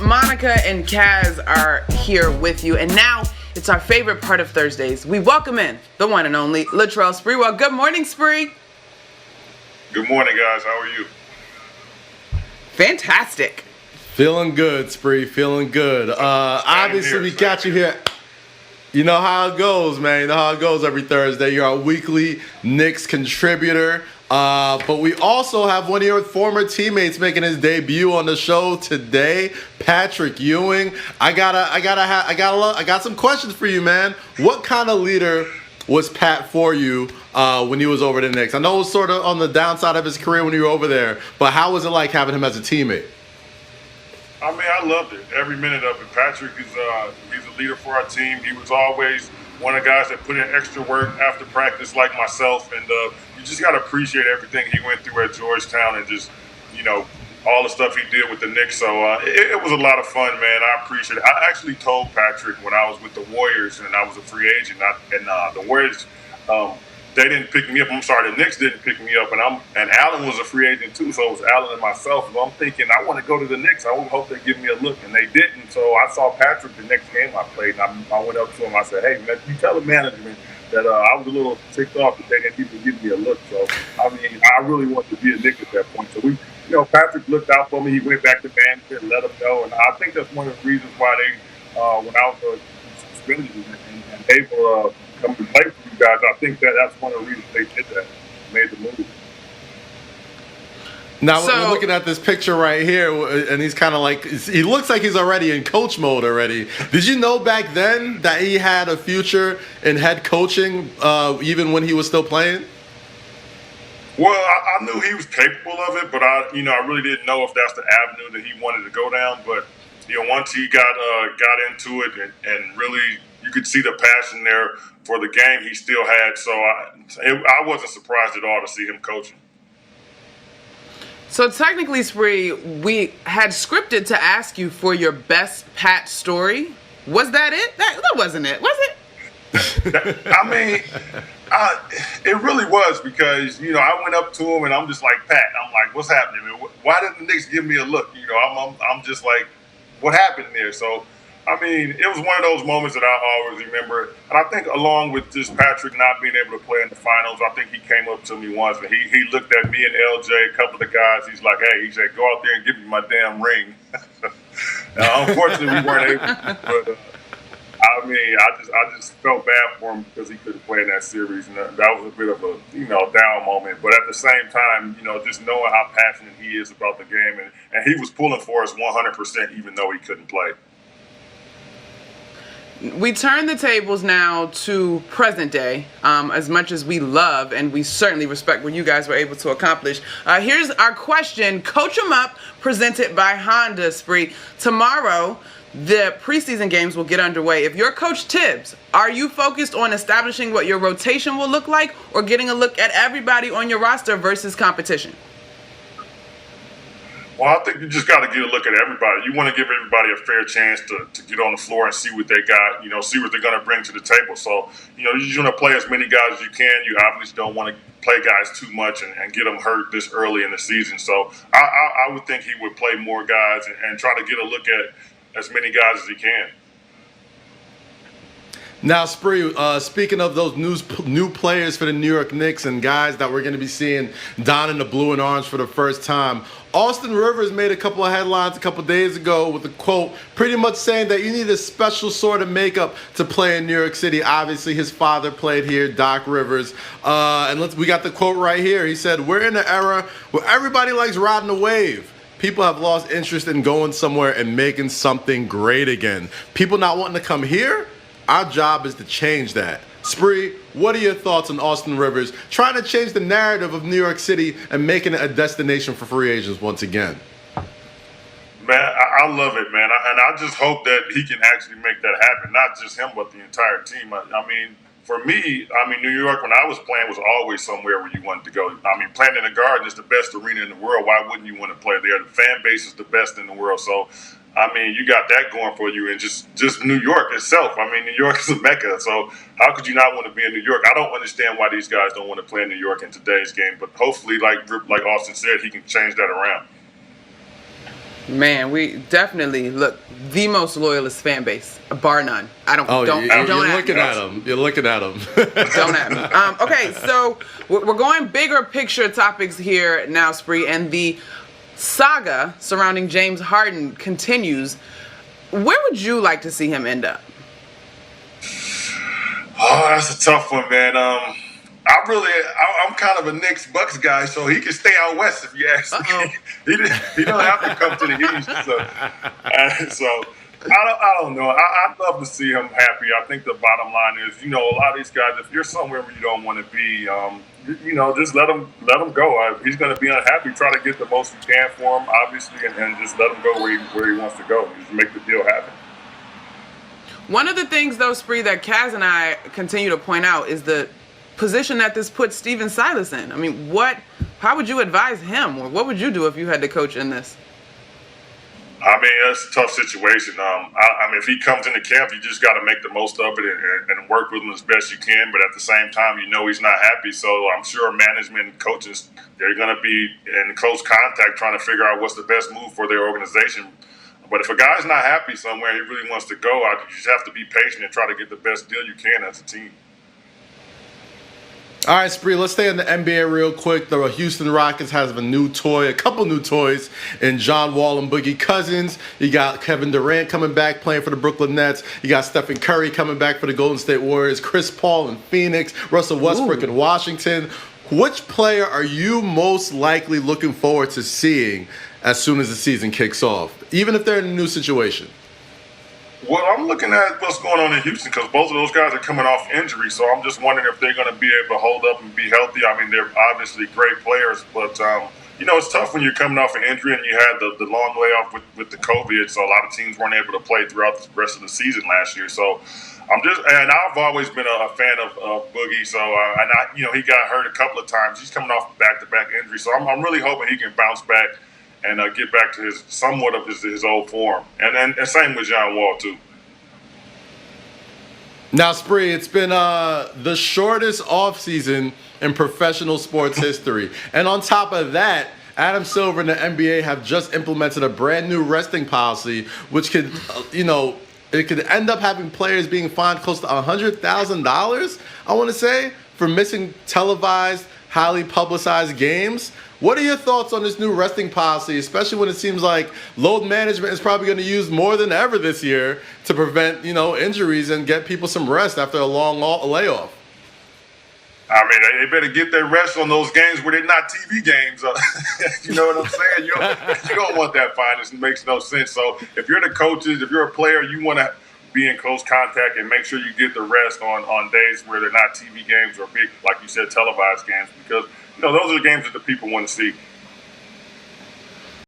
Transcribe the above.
Monica, and Kaz are here with you. And now it's our favorite part of Thursdays. We welcome in the one and only Latrell Sprewell. Good morning, Spree. Good morning, guys. How are you? Fantastic. Feeling good, Spree. Feeling good. Obviously, we got you here. You know how it goes, man. You know how it goes every Thursday. You're our weekly Knicks contributor. But we also have one of your former teammates making his debut on the show today, Patrick Ewing. I got some questions for you, man. What kind of leader was Pat for you when he was over the Knicks? I know it was sort of on the downside of his career when you were over there, but how was it like having him as a teammate? I mean, I loved it. Every minute of it. Patrick is he's a leader for our team. He was always one of the guys that put in extra work after practice, like myself. And you just got to appreciate everything he went through at Georgetown and just, all the stuff he did with the Knicks. So it was a lot of fun, man. I appreciate it. I actually told Patrick when I was with the Warriors and I was a free agent, and the Warriors, they didn't pick me up. I'm sorry, the Knicks didn't pick me up, and Allen was a free agent too, so it was Allen and myself. So I'm thinking, I want to go to the Knicks. I hope they give me a look, and they didn't. So I saw Patrick the next game I played, and I went up to him. I said, "Hey, man, you tell the management that I was a little ticked off that they didn't even give me a look." So I mean, I really wanted to be a Knick at that point. So Patrick looked out for me. He went back to management and let him know, and I think that's one of the reasons why they, when I was suspended and able come to play for you guys, I think that's one of the reasons they did that, made the move. Now, we're looking at this picture right here, and he's kind of like, he looks like he's already in coach mode already. Did you know back then that he had a future in head coaching, even when he was still playing? Well, I knew he was capable of it, but I really didn't know if that's the avenue that he wanted to go down. But, once he got into it and really, you could see the passion there for the game he still had. So I wasn't surprised at all to see him coaching. So technically, Spree, we had scripted to ask you for your best Pat story. Was that it? That wasn't it, was it? I mean, it really was because, I went up to him and I'm just like, Pat, I'm like, what's happening? Why didn't the Knicks give me a look? I'm just like, what happened there? So, I mean, it was one of those moments that I always remember. And I think along with just Patrick not being able to play in the finals, I think he came up to me once and he looked at me and LJ, a couple of the guys. He's like, hey, he said, go out there and give me my damn ring. Unfortunately, we weren't able to. But, I mean, I just felt bad for him because he couldn't play in that series. And that was a bit of a, down moment. But at the same time, just knowing how passionate he is about the game. And he was pulling for us 100% even though he couldn't play. We turn the tables now to present day, as much as we love and we certainly respect what you guys were able to accomplish. Here's our question. Coach 'em Up, presented by Honda, Spree. Tomorrow, the preseason games will get underway. If you're Coach Tibbs, are you focused on establishing what your rotation will look like or getting a look at everybody on your roster versus competition? Well, I think you just got to get a look at everybody. You want to give everybody a fair chance to get on the floor and see what they got, see what they're going to bring to the table. So, you just want to play as many guys as you can. You obviously don't want to play guys too much and get them hurt this early in the season. So I would think he would play more guys and try to get a look at as many guys as he can. Now, Spree, speaking of those new players for the New York Knicks and guys that we're going to be seeing don in the blue and orange for the first time, Austin Rivers made a couple of headlines a couple of days ago with a quote pretty much saying that you need a special sort of makeup to play in New York City. Obviously, his father played here, Doc Rivers. We got the quote right here. He said, "We're in an era where everybody likes riding a wave. People have lost interest in going somewhere and making something great again. People not wanting to come here? Our job is to change that." Spree, what are your thoughts on Austin Rivers trying to change the narrative of New York City and making it a destination for free agents once again? Man, I love it, man. And I just hope that he can actually make that happen. Not just him, but the entire team. I mean, for me, New York, when I was playing, was always somewhere where you wanted to go. I mean, playing in the Garden is the best arena in the world. Why wouldn't you want to play there? The fan base is the best in the world. So, you got that going for you. And just New York itself. New York is a mecca. So how could you not want to be in New York? I don't understand why these guys don't want to play in New York in today's game. But hopefully, like Austin said, he can change that around. Man, we definitely look the most loyalist fan base, bar none. You're looking at them. You're looking at them. Don't at me. Okay, so we're going bigger picture topics here now, Spree, and the saga surrounding James Harden continues. Where would you like to see him end up? Oh, that's a tough one, man. I'm kind of a Knicks Bucks guy, so he can stay out west if you ask me. He don't have to come to the East. So I don't know. I'd love to see him happy. I think the bottom line is, a lot of these guys, if you're somewhere where you don't want to be, just let him go. If he's going to be unhappy, try to get the most you can for him, obviously, and just let him go where he wants to go. Just make the deal happen. One of the things, though, Spree, that Kaz and I continue to point out is the position that this puts Stephen Silas in. I mean, how would you advise him, or what would you do if you had to coach in this? I mean, it's a tough situation. I mean, if he comes into camp, you just got to make the most of it and work with him as best you can. But at the same time, he's not happy. So I'm sure management and coaches, they're going to be in close contact trying to figure out what's the best move for their organization. But if a guy's not happy somewhere, he really wants to go, you just have to be patient and try to get the best deal you can as a team. All right, Spree, let's stay in the NBA real quick. The Houston Rockets has a couple new toys in John Wall and Boogie Cousins. You got Kevin Durant coming back playing for the Brooklyn Nets. You got Stephen Curry coming back for the Golden State Warriors. Chris Paul in Phoenix. Russell Westbrook in Washington. Which player are you most likely looking forward to seeing as soon as the season kicks off, even if they're in a new situation? Well, I'm looking at what's going on in Houston because both of those guys are coming off injury, so I'm just wondering if they're going to be able to hold up and be healthy. I mean, they're obviously great players, but it's tough when you're coming off an injury and you had the long layoff with the COVID, so a lot of teams weren't able to play throughout the rest of the season last year. So I've always been a fan of Boogie. So he got hurt a couple of times. He's coming off back-to-back injury, so I'm really hoping he can bounce back and get back to somewhat of his old form. And same with John Wall, too. Now, Spree, it's been the shortest offseason in professional sports history. And on top of that, Adam Silver and the NBA have just implemented a brand new resting policy, which could, it could end up having players being fined close to $100,000, I want to say, for missing televised, highly publicized games. What are your thoughts on this new resting policy, especially when it seems like load management is probably going to use more than ever this year to prevent, injuries and get people some rest after a long layoff? I mean, they better get their rest on those games where they're not TV games. You know what I'm saying? You don't want that fine. It makes no sense. So if you're the coaches, if you're a player, you want to be in close contact and make sure you get the rest on days where they're not TV games or big, like you said, televised games, because those are the games that the people want to see.